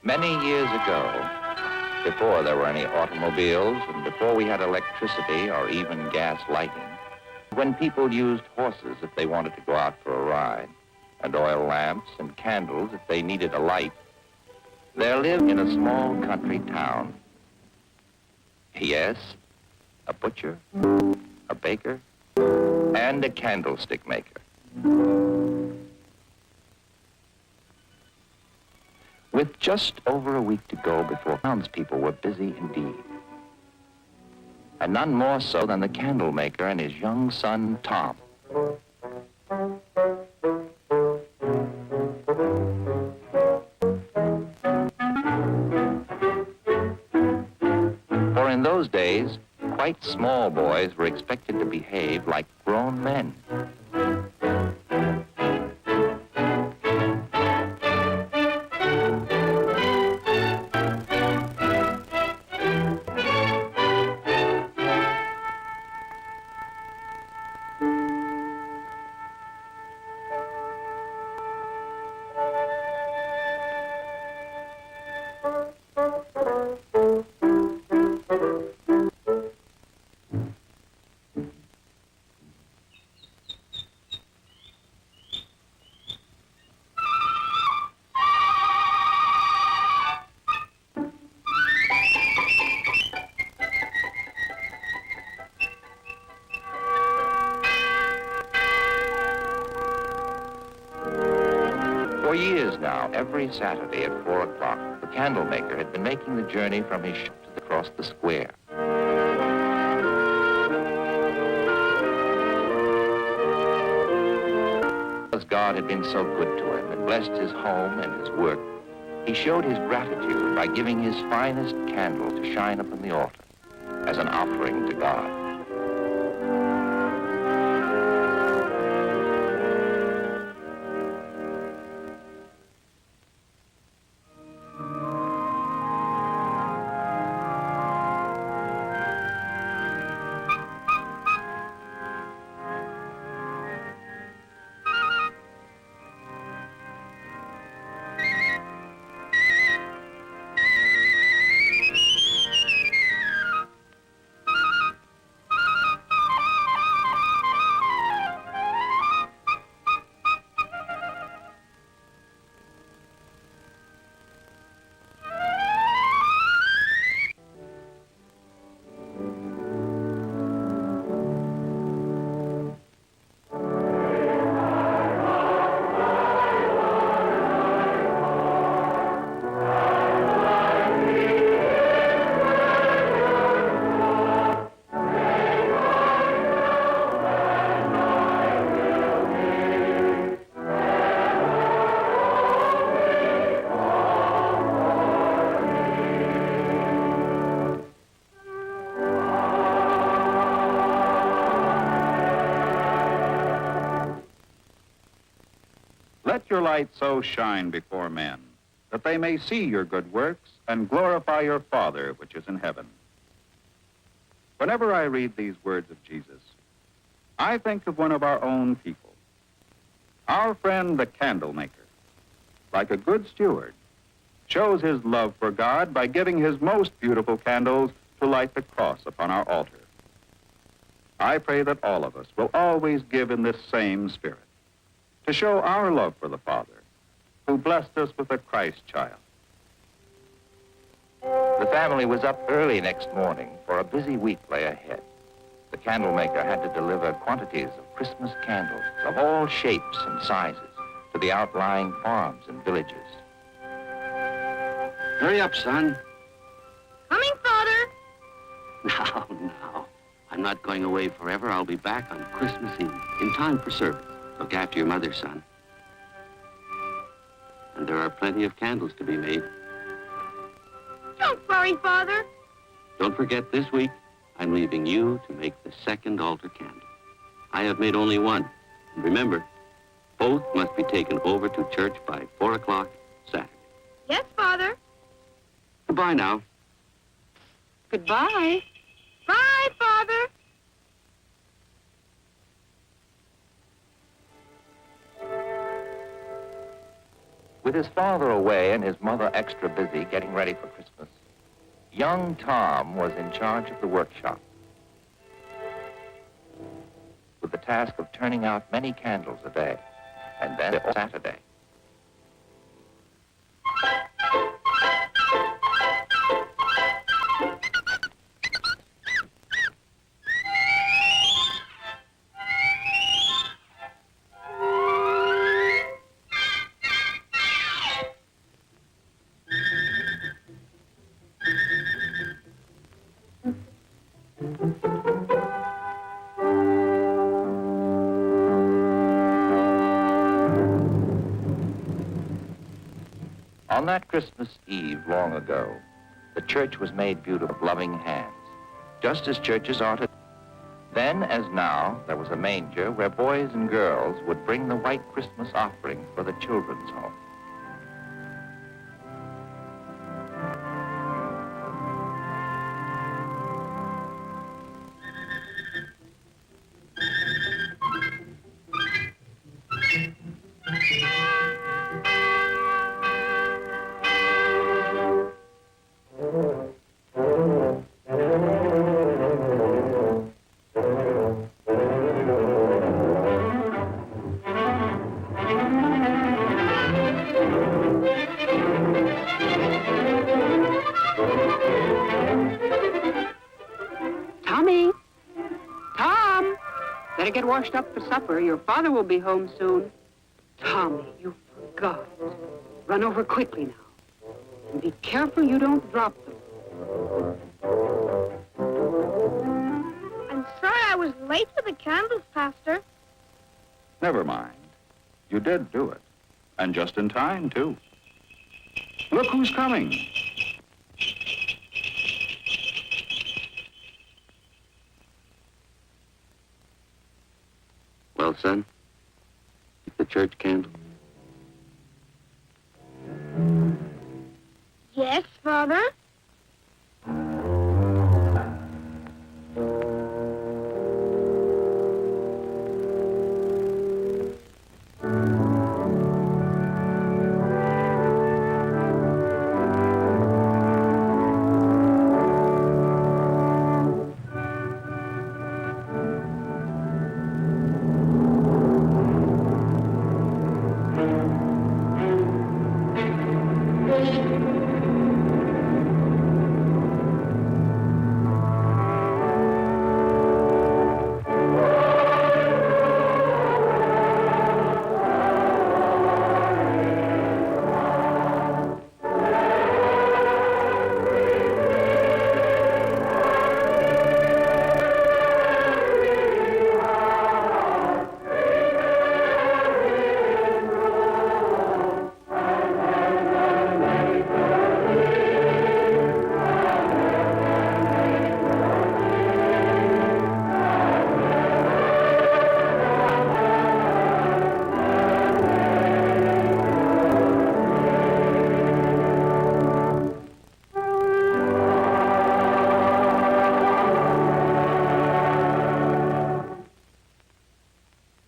Many years ago, before there were any automobiles and before we had electricity or even gas lighting, when people used horses if they wanted to go out for a ride, and oil lamps and candles if they needed a light, there lived in a small country town, yes, a butcher, a baker, and a candlestick maker. With just over a week to go before townspeople were busy indeed. And none more so than the candle maker and his young son, Tom. For in those days, quite small boys were expected to behave like grown men. For years now, every Saturday at 4 o'clock, the candle maker had been making the journey from his shop across the square. As God had been so good to him and blessed his home and his work, he showed his gratitude by giving his finest candle to shine upon the altar as an offering to God. Let your light so shine before men, that they may see your good works and glorify your Father which is in heaven. Whenever I read these words of Jesus, I think of one of our own people, our friend the candle maker. Like a good steward, shows his love for God by giving his most beautiful candles to light the cross upon our altar. I pray that all of us will always give in this same spirit, to show our love for the Father, who blessed us with a Christ child. The family was up early next morning, for a busy week lay ahead. The candle maker had to deliver quantities of Christmas candles of all shapes and sizes to the outlying farms and villages. Hurry up, son. Coming, Father. Now. I'm not going away forever. I'll be back on Christmas Eve, in time for service. Look after your mother, son. And there are plenty of candles to be made. Don't worry, Father. Don't forget, this week, I'm leaving you to make the second altar candle. I have made only one. And remember, both must be taken over to church by 4 o'clock Saturday. Yes, Father. Goodbye now. Goodbye. Bye, Father. With his father away and his mother extra busy getting ready for Christmas, young Tom was in charge of the workshop, with the task of turning out many candles a day, and then Saturday. On that Christmas Eve long ago, the church was made beautiful with loving hands, just as churches are today. Then, as now, there was a manger where boys and girls would bring the white Christmas offering for the children's home. Tommy! Tom! Better get washed up for supper. Your father will be home soon. Tommy, you forgot. Run over quickly now. And be careful you don't drop them. I'm sorry I was late for the candles, Pastor. Never mind. You did do it. And just in time, too. Look who's coming. Well, son, the church candle. Yes, Father?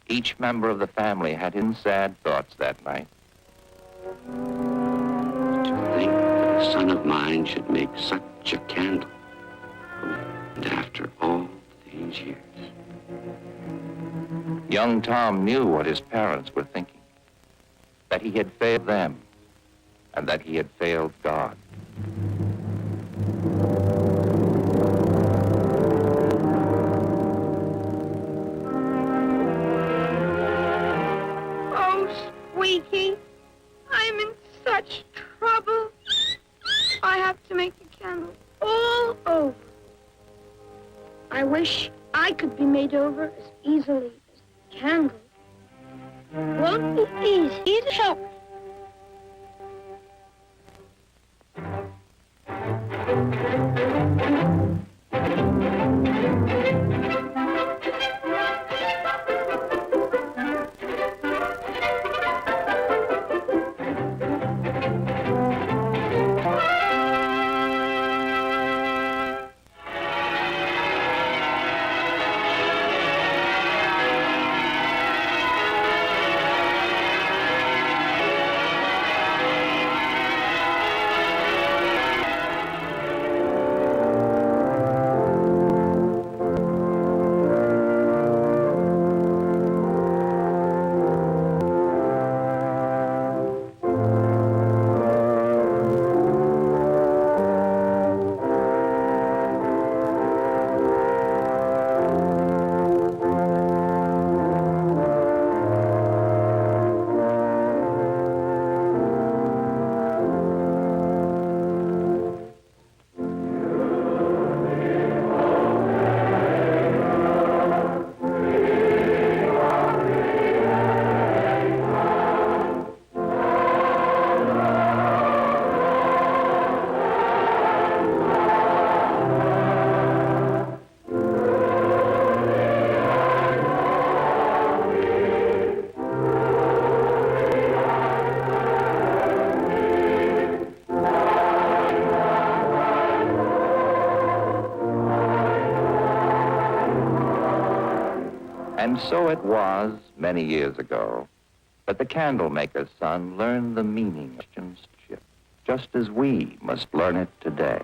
Each member of the family had his sad thoughts that night. To think that a son of mine should make such a candle. And after all these years. Young Tom knew what his parents were thinking, that he had failed them, and that he had failed God. Oh, Squeaky, I'm in such trouble. I have to make the candle all over. I wish I could be made over as easily as the candle. Won't be easy to help. And so it was many years ago that the candlemaker's son learned the meaning of Christianship, just as we must learn it today.